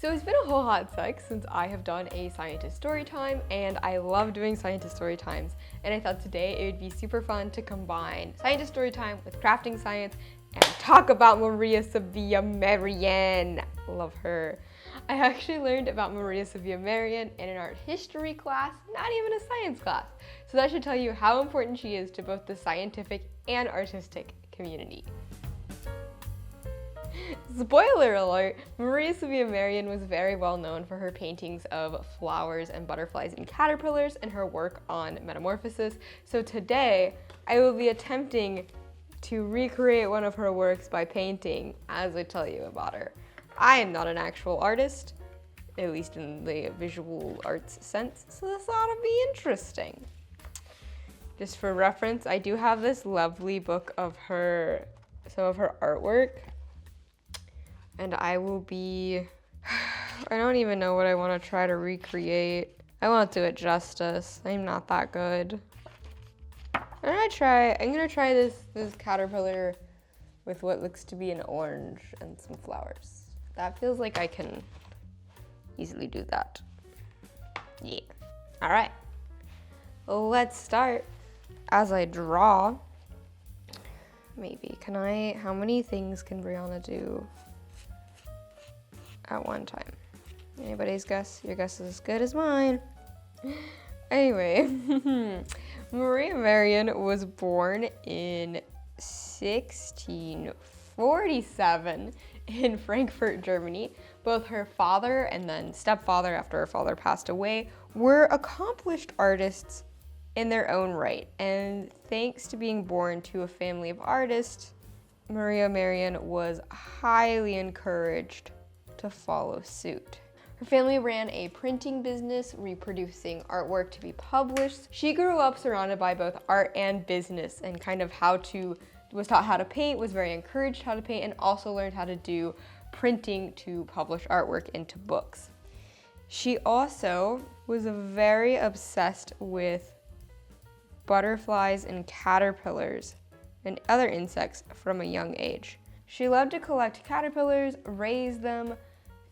So it's been a whole hot sec since I have done a scientist story time, and I love doing scientist story times. And I thought today it would be super fun to combine scientist story time with crafting science and talk about Maria Sibylla Merian. Love her. I actually learned about Maria Sibylla Merian in an art history class, not even a science class. So that should tell you how important she is to both the scientific and artistic community. Spoiler alert, Maria Sibylla Merian was very well known for her paintings of flowers and butterflies and caterpillars and her work on Metamorphosis. So today, I will be attempting to recreate one of her works by painting as I tell you about her. I am not an actual artist, at least in the visual arts sense, so this ought to be interesting. Just for reference, I do have this lovely book of some of her artwork. And I will be, I don't even know what I want to try to recreate. I won't do it justice. I'm not that good. I'm gonna try this caterpillar with what looks to be an orange and some flowers. That feels like I can easily do that. Yeah. All right. Let's start. As I draw, maybe, how many things can Brianna do at one time? Anybody's guess? Your guess is as good as mine. Anyway, Maria Merian was born in 1647 in Frankfurt, Germany. Both her father and then stepfather, after her father passed away, were accomplished artists in their own right. And thanks to being born to a family of artists, Maria Merian was highly encouraged to follow suit. Her family ran a printing business, reproducing artwork to be published. She grew up surrounded by both art and business and was taught how to paint, was very encouraged how to paint, and also learned how to do printing to publish artwork into books. She also was very obsessed with butterflies and caterpillars and other insects from a young age. She loved to collect caterpillars, raise them,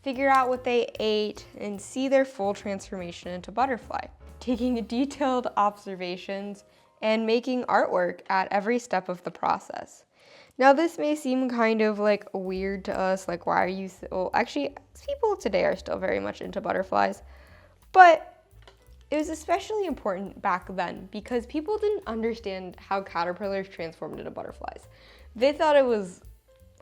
figure out what they ate, and see their full transformation into butterfly, taking detailed observations and making artwork at every step of the process. Now this may seem kind of like weird to us, like why are you, actually people today are still very much into butterflies, but it was especially important back then because people didn't understand how caterpillars transformed into butterflies. They thought it was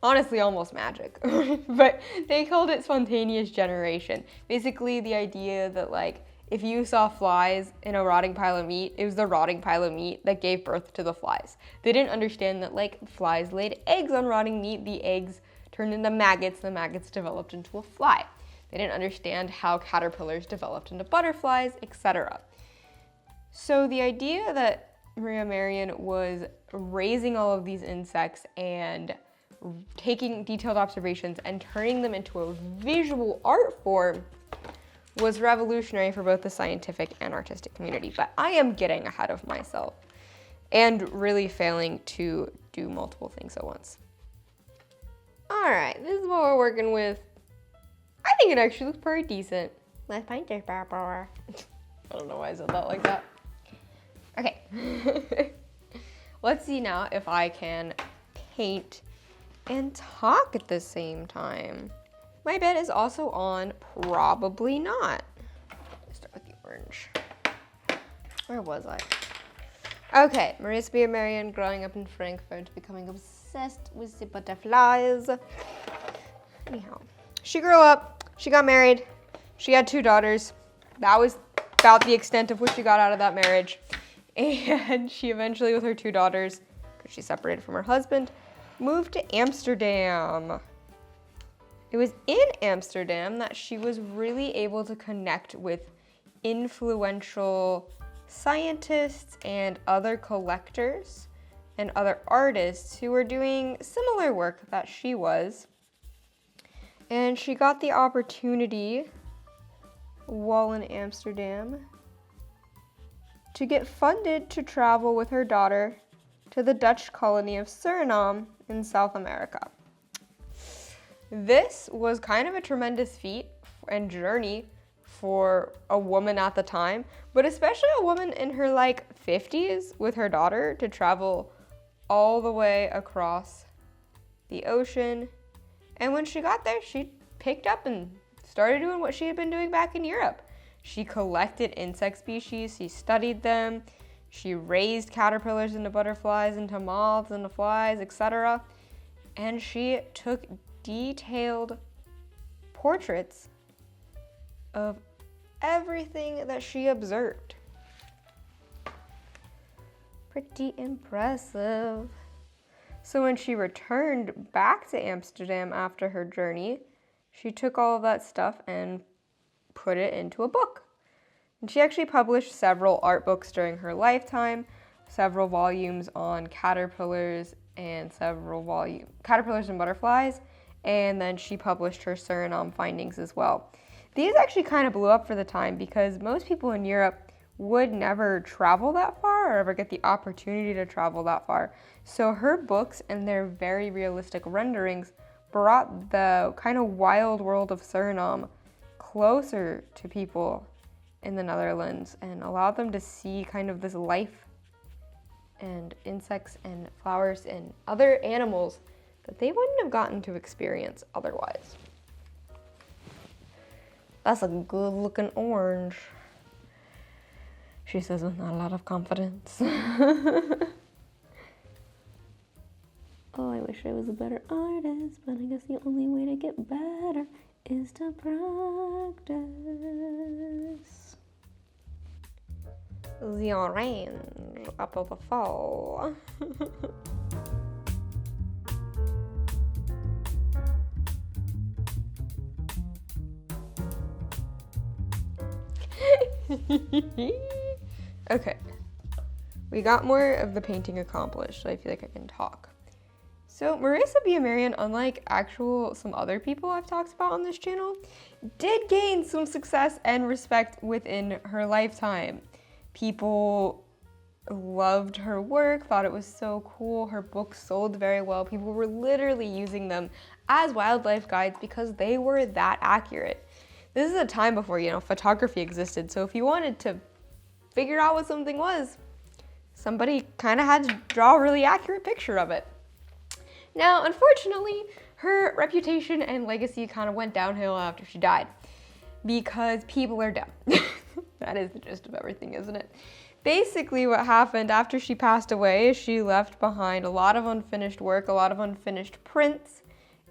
honestly almost magic, but they called it spontaneous generation. Basically the idea that like if you saw flies in a rotting pile of meat, it was the rotting pile of meat that gave birth to the flies. They didn't understand that like flies laid eggs on rotting meat, the eggs turned into maggots, the maggots developed into a fly. They didn't understand how caterpillars developed into butterflies, etc. So the idea that Maria Merian was raising all of these insects and taking detailed observations and turning them into a visual art form was revolutionary for both the scientific and artistic community. But I am getting ahead of myself and really failing to do multiple things at once. All right, this is what we're working with. I think it actually looks pretty decent. Let's paint it, Barbara. I don't know why I said that like that. Okay. Let's see now if I can paint and talk at the same time. My bed is also on, probably not. Let's start with the orange. Where was I? Okay, Maria Sibylla Merian growing up in Frankfurt, becoming obsessed with the butterflies. Anyhow, she grew up, she got married, she had 2 daughters. That was about the extent of what she got out of that marriage. And she eventually, with her 2 daughters, because she separated from her husband, moved to Amsterdam. It was in Amsterdam that she was really able to connect with influential scientists and other collectors and other artists who were doing similar work that she was. And she got the opportunity while in Amsterdam to get funded to travel with her daughter to the Dutch colony of Suriname in South America. This was kind of a tremendous feat and journey for a woman at the time, but especially a woman in her like 50s with her daughter to travel all the way across the ocean. And when she got there, she picked up and started doing what she had been doing back in Europe. She collected insect species, she studied them, she raised caterpillars into butterflies, into moths, into flies, etc. And she took detailed portraits of everything that she observed. Pretty impressive. So when she returned back to Amsterdam after her journey, she took all of that stuff and put it into a book. And she actually published several art books during her lifetime, several volumes on caterpillars and caterpillars and butterflies, and then she published her Suriname findings as well. These actually kind of blew up for the time because most people in Europe would never travel that far or ever get the opportunity to travel that far. So her books and their very realistic renderings brought the kind of wild world of Suriname closer to people in the Netherlands and allowed them to see kind of this life and insects and flowers and other animals that they wouldn't have gotten to experience otherwise. That's a good looking orange, she says with not a lot of confidence. Oh, I wish I was a better artist, but I guess the only way to get better is to practice. The orange up of the fall. Okay, we got more of the painting accomplished, so I feel like I can talk. So Maria Sibylla Merian, unlike some other people I've talked about on this channel, did gain some success and respect within her lifetime. People loved her work, thought it was so cool. Her books sold very well. People were literally using them as wildlife guides because they were that accurate. This is a time before, photography existed. So if you wanted to figure out what something was, somebody kind of had to draw a really accurate picture of it. Now, unfortunately, her reputation and legacy kind of went downhill after she died because people are dumb. That is the gist of everything, isn't it? Basically, what happened after she passed away is she left behind a lot of unfinished work, a lot of unfinished prints,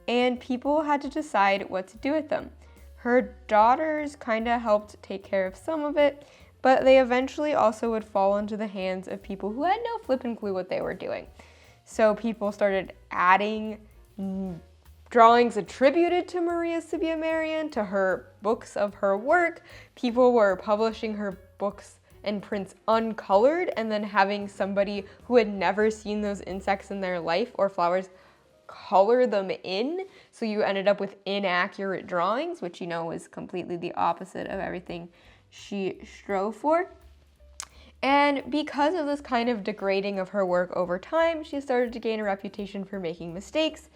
and people had to decide what to do with them. Her daughters kind of helped take care of some of it, but they eventually also would fall into the hands of people who had no flipping clue what they were doing. So people started adding drawings attributed to Maria Sibylla Merian to her books of her work. People were publishing her books and prints uncolored and then having somebody who had never seen those insects in their life or flowers color them in. So you ended up with inaccurate drawings, which was completely the opposite of everything she strove for. And because of this kind of degrading of her work over time, she started to gain a reputation for making mistakes,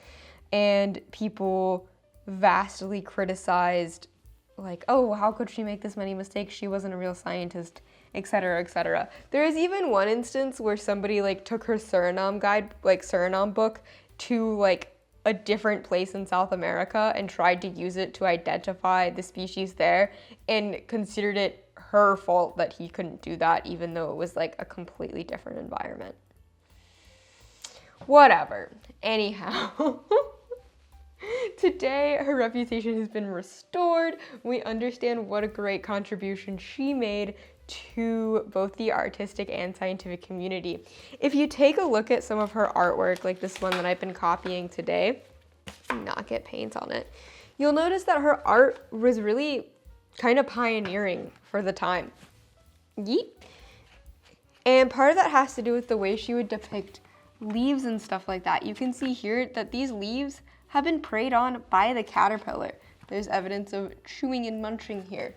and people vastly criticized, like, oh, how could she make this many mistakes? She wasn't a real scientist, etc., etc. There is even one instance where somebody took her Suriname book to a different place in South America and tried to use it to identify the species there and considered it her fault that he couldn't do that, even though it was a completely different environment. Whatever. Anyhow, today her reputation has been restored. We understand what a great contribution she made to both the artistic and scientific community. If you take a look at some of her artwork, like this one that I've been copying today, not get paint on it, you'll notice that her art was really kind of pioneering for the time. Yeet. And part of that has to do with the way she would depict leaves and stuff like that. You can see here that these leaves have been preyed on by the caterpillar. There's evidence of chewing and munching here.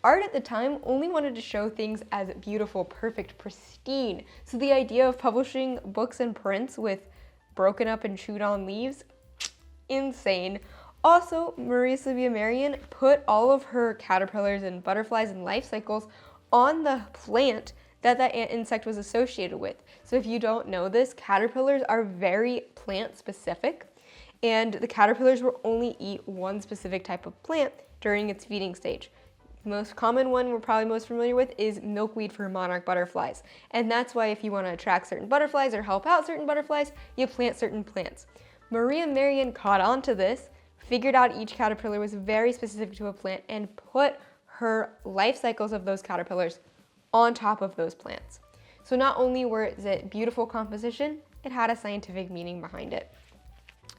Art at the time only wanted to show things as beautiful, perfect, pristine. So the idea of publishing books and prints with broken up and chewed on leaves, insane. Also, Maria Sibylla Merian put all of her caterpillars and butterflies and life cycles on the plant that insect was associated with. So if you don't know this, caterpillars are very plant specific, and the caterpillars will only eat one specific type of plant during its feeding stage. The most common one we're probably most familiar with is milkweed for monarch butterflies. And that's why if you want to attract certain butterflies or help out certain butterflies, you plant certain plants. Maria Merian caught on to this, figured out each caterpillar was very specific to a plant, and put her life cycles of those caterpillars on top of those plants. So not only was it beautiful composition, it had a scientific meaning behind it.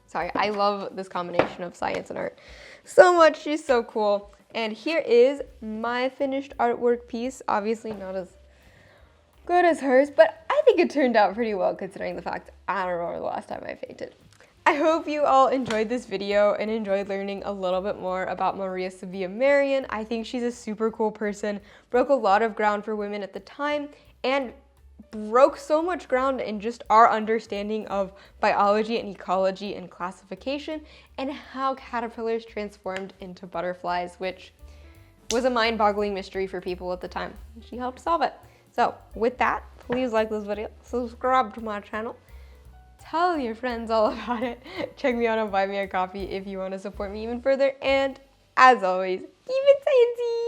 Sorry, I love this combination of science and art so much. She's so cool. And here is my finished artwork piece. Obviously not as good as hers, but I think it turned out pretty well considering the fact I don't remember the last time I painted. I hope you all enjoyed this video and enjoyed learning a little bit more about Maria Sibylla Merian. I think she's a super cool person, broke a lot of ground for women at the time, and broke so much ground in just our understanding of biology and ecology and classification, and how caterpillars transformed into butterflies, which was a mind-boggling mystery for people at the time. She helped solve it. So with that, please like this video, subscribe to my channel, tell your friends all about it, check me out on Buy Me a Coffee if you want to support me even further, and as always, keep it sciencey!